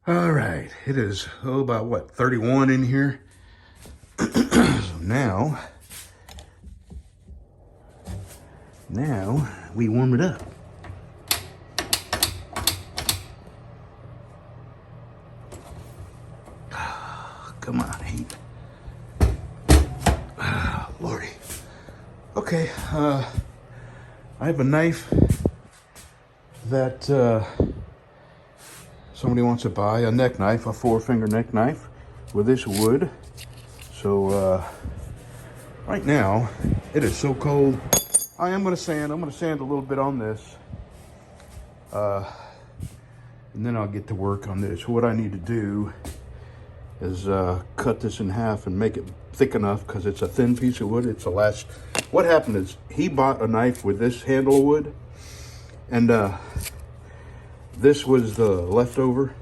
All right, it is, about what, 31 in here? So now we warm it up. Come on, heat. Lordy. Okay, I have a knife that somebody wants to buy, a neck knife, a 4-finger neck knife with this wood. So right now it is so cold. I'm gonna sand a little bit on this, and then I'll get to work on this. What I need to do is cut this in half and make it thick enough, because it's a thin piece of wood. It's the last. What happened is he bought a knife with this handle of wood, and this was the leftover,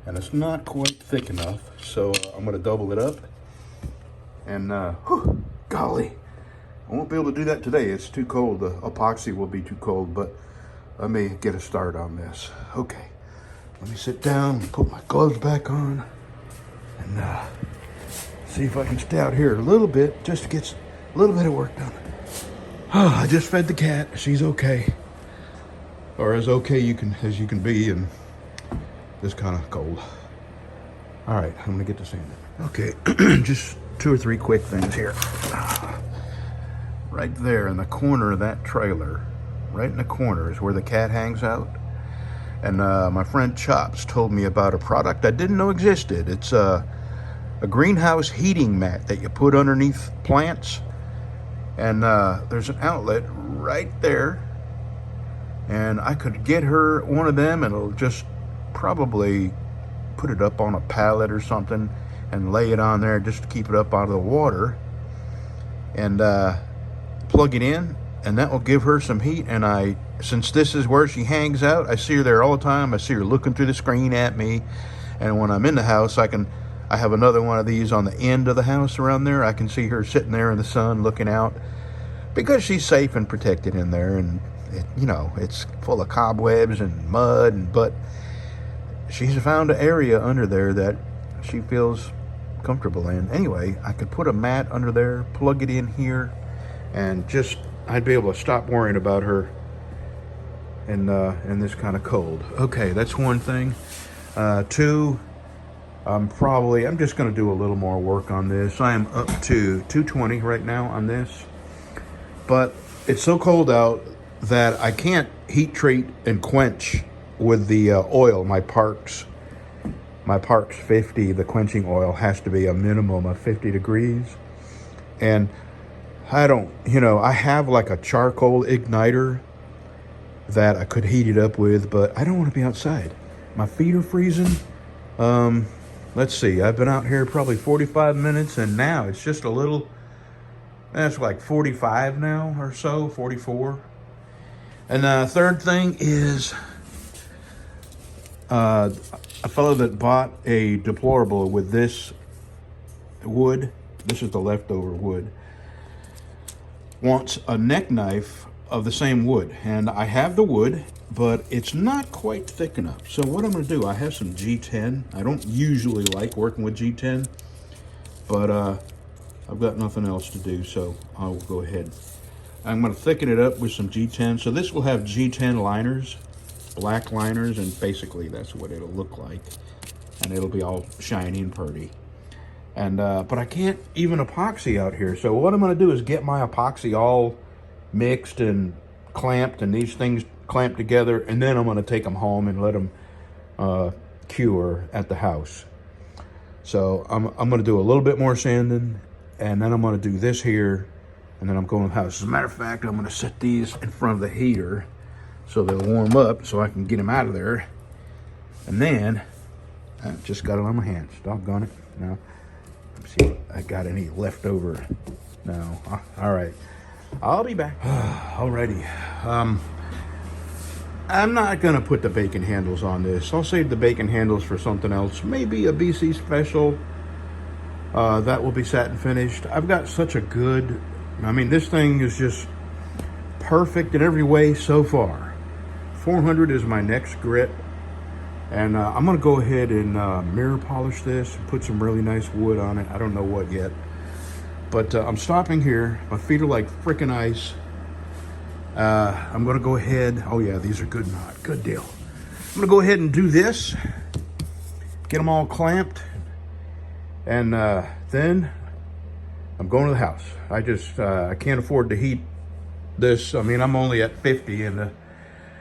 and it's not quite thick enough. So I'm gonna double it up, and golly, I won't be able to do that today. It's too cold. The epoxy will be too cold, but let me get a start on this. Okay, let me sit down and put my gloves back on, and see if I can stay out here a little bit, just to get a little bit of work done. Oh, I just fed the cat. She's okay, or as okay as you can be in this kind of cold. All right, I'm gonna get to sanding. Okay, just 2 or 3 quick things here. Right there in the corner of that trailer, right in the corner is where the cat hangs out. And my friend Chops told me about a product I didn't know existed. It's a greenhouse heating mat that you put underneath plants. And there's an outlet right there. And I could get her one of them, and it'll just probably put it up on a pallet or something and lay it on there just to keep it up out of the water. And plug it in, and that will give her some heat. And since this is where she hangs out, I see her there all the time. I see her looking through the screen at me. And when I'm in the house, I have another one of these on the end of the house around there. I can see her sitting there in the sun looking out, because she's safe and protected in there. And it's full of cobwebs and mud, but she's found an area under there that she feels comfortable in. Anyway, I could put a mat under there, plug it in here, and I'd be able to stop worrying about her in this kind of cold. Okay, that's one thing. 2, I'm just going to do a little more work on this. I am up to 220 right now on this, but it's so cold out that I can't heat treat and quench with the oil. My Parks 50, the quenching oil, has to be a minimum of 50 degrees. And I have like a charcoal igniter that I could heat it up with, but I don't want to be outside. My feet are freezing. Let's see, I've been out here probably 45 minutes, and now it's just that's like 45 now or so, 44. And the third thing is a fellow that bought a deplorable with this wood, this is the leftover wood, wants a neck knife of the same wood. And I have the wood, but it's not quite thick enough. So what I'm going to do, I have some G10. I don't usually like working with G10, but I've got nothing else to do, so I'll go ahead. I'm going to thicken it up with some G10. So this will have G10 liners, black liners, and basically that's what it'll look like. And it'll be all shiny and pretty. And but I can't even epoxy out here. So what I'm going to do is get my epoxy all mixed and clamped, and these things clamped together, and then I'm going to take them home and let them cure at the house. So I'm going to do a little bit more sanding, and then I'm going to do this here, and then I'm going to the house. As a matter of fact, I'm going to set these in front of the heater so they'll warm up, so I can get them out of there. And then I just got it on my hands. Doggone it. Now, let's see if I got any left over. No. All right. I'll be back. Alrighty. I'm not going to put the bacon handles on this. I'll save the bacon handles for something else. Maybe a BC special. That will be satin finished. I've got such a good... this thing is just perfect in every way so far. 400 is my next grit. And I'm gonna go ahead and mirror polish this and put some really nice wood on it. I don't know what yet, but I'm stopping here. My feet are like freaking ice. I'm gonna go ahead. Oh yeah, these are good knot. Good deal. I'm gonna go ahead and do this. Get them all clamped, and then I'm going to the house. I can't afford to heat this. I mean, I'm only at 50, and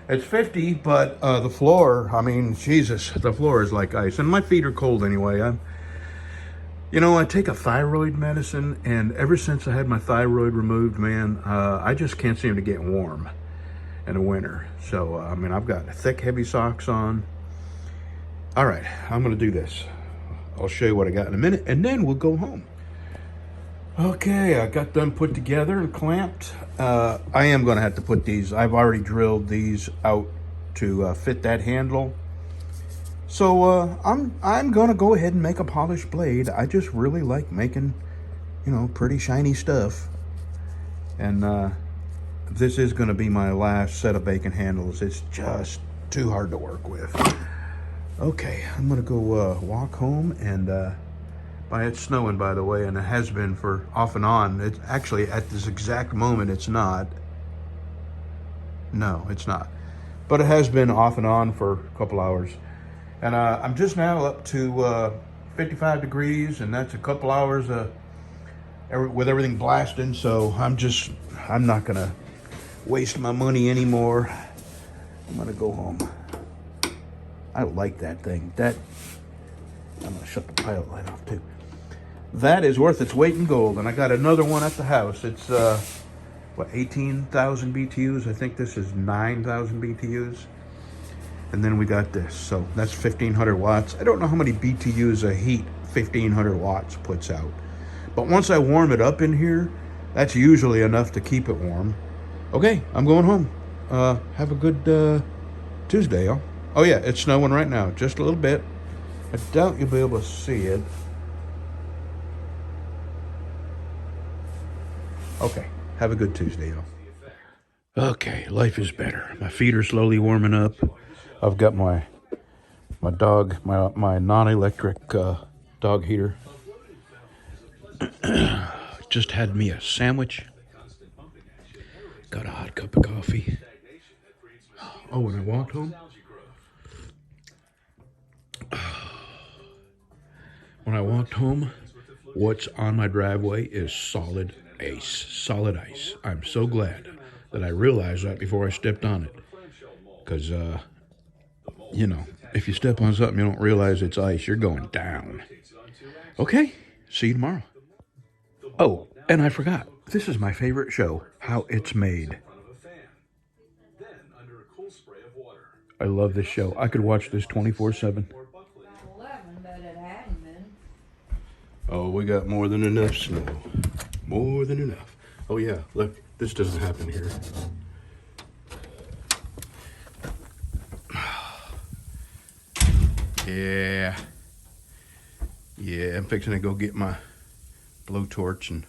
it's 50, but the floor, I mean, Jesus, the floor is like ice, and my feet are cold anyway. I take a thyroid medicine, and ever since I had my thyroid removed, man, I just can't seem to get warm in the winter. So, I mean, I've got thick, heavy socks on. All right, I'm gonna do this. I'll show you what I got in a minute, and then we'll go home. Okay, I got them put together and clamped. I am gonna have to put these, I've already drilled these out to fit that handle. So I'm gonna go ahead and make a polished blade. I just really like making, pretty shiny stuff. And this is gonna be my last set of bacon handles. It's just too hard to work with. Okay, I'm gonna go walk home, and it's snowing, by the way, and it has been for off and on. It's actually at this exact moment it's not. No, it's not. But it has been off and on for a couple hours. And I'm just now up to 55 degrees, and that's a couple hours with everything blasting. So I'm not gonna waste my money anymore. I'm gonna go home. I like that thing. I'm gonna shut the pilot light off too. That is worth its weight in gold. And I got another one at the house. It's 18,000 BTUs. I think this is 9,000 BTUs. And then we got this, so that's 1,500 watts. I don't know how many BTUs of heat 1,500 watts puts out. But once I warm it up in here, that's usually enough to keep it warm. Okay, I'm going home. Have a good Tuesday, y'all. Oh yeah, it's snowing right now, just a little bit. I doubt you'll be able to see it. Okay, have a good Tuesday, y'all. Okay, life is better. My feet are slowly warming up. I've got my dog, my non-electric dog heater. Just had me a sandwich. Got a hot cup of coffee. Oh, when I walked home, what's on my driveway is solid ice. Solid ice. I'm so glad that I realized that before I stepped on it. Because, if you step on something you don't realize it's ice, you're going down. Okay, see you tomorrow. Oh, and I forgot. This is my favorite show, How It's Made. I love this show. I could watch this 24/7. Oh, we got more than enough snow. More than enough. Oh yeah, look, this doesn't happen here. Yeah, I'm fixing to go get my blowtorch and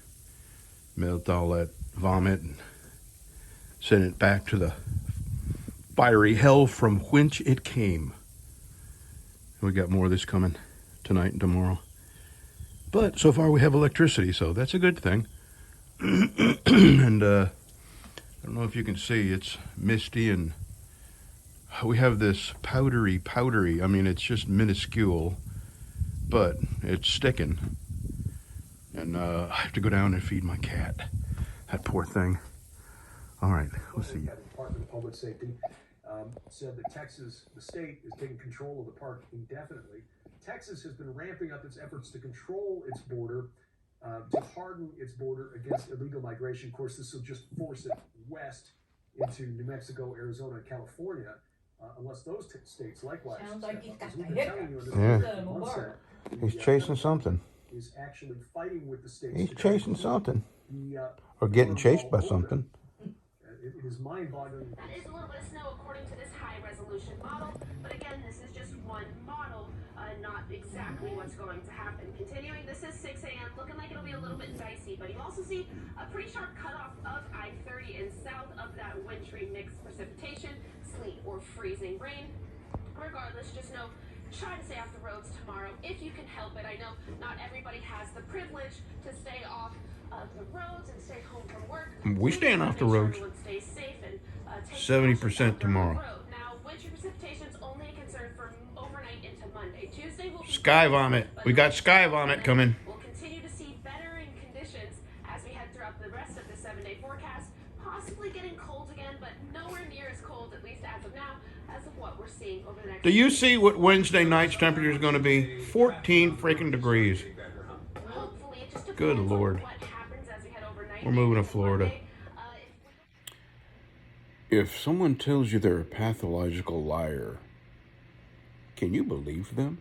melt all that vomit and send it back to the fiery hell from whence it came. We got more of this coming tonight and tomorrow. But so far we have electricity, so that's a good thing. And I don't know if you can see, it's misty, and we have this powdery, I mean, it's just minuscule, but it's sticking. And I have to go down and feed my cat. That poor thing. All right, we'll see you. Department of Public Safety said that Texas, the state, is taking control of the park indefinitely. Texas has been ramping up its efforts to control its border, to harden its border against illegal migration. Of course, this will just force it west into New Mexico, Arizona, and California, unless those states likewise. Sounds like he's got We've the been telling you in this He's chasing something. is actually fighting with the states. He's chasing something. Or The getting chased by border. something. It is mind-boggling. That is a little bit of snow according to this high-resolution model, but again, this is just one model, not exactly what's going to happen. Continuing, this is 6 a.m., looking like it'll be a little bit dicey, but you also see a pretty sharp cutoff of I-30 and south of that wintry mixed precipitation, sleet or freezing rain. regardless, just know, try to stay off the roads tomorrow if you can help it. I know not everybody has the privilege to stay off of the roads and stay home from work. We staying off the roads. Everyone stays safe and take 70% caution out tomorrow. on the road. Now, winter precipitation is only a concern for overnight into Monday. Tuesday will be Sky vomit. We got sky vomit coming. We'll continue to see bettering conditions as we head throughout the rest of the 7-day forecast. Possibly getting cold again, but nowhere near as cold, at least as of now, as of what we're seeing over the next. Do you see what Wednesday night's temperature is going to be? 14 freaking degrees. Hopefully, it just Good depends on Lord. what happens as we head overnight. We're moving to into Florida. Monday. If someone tells you they're a pathological liar, can you believe them?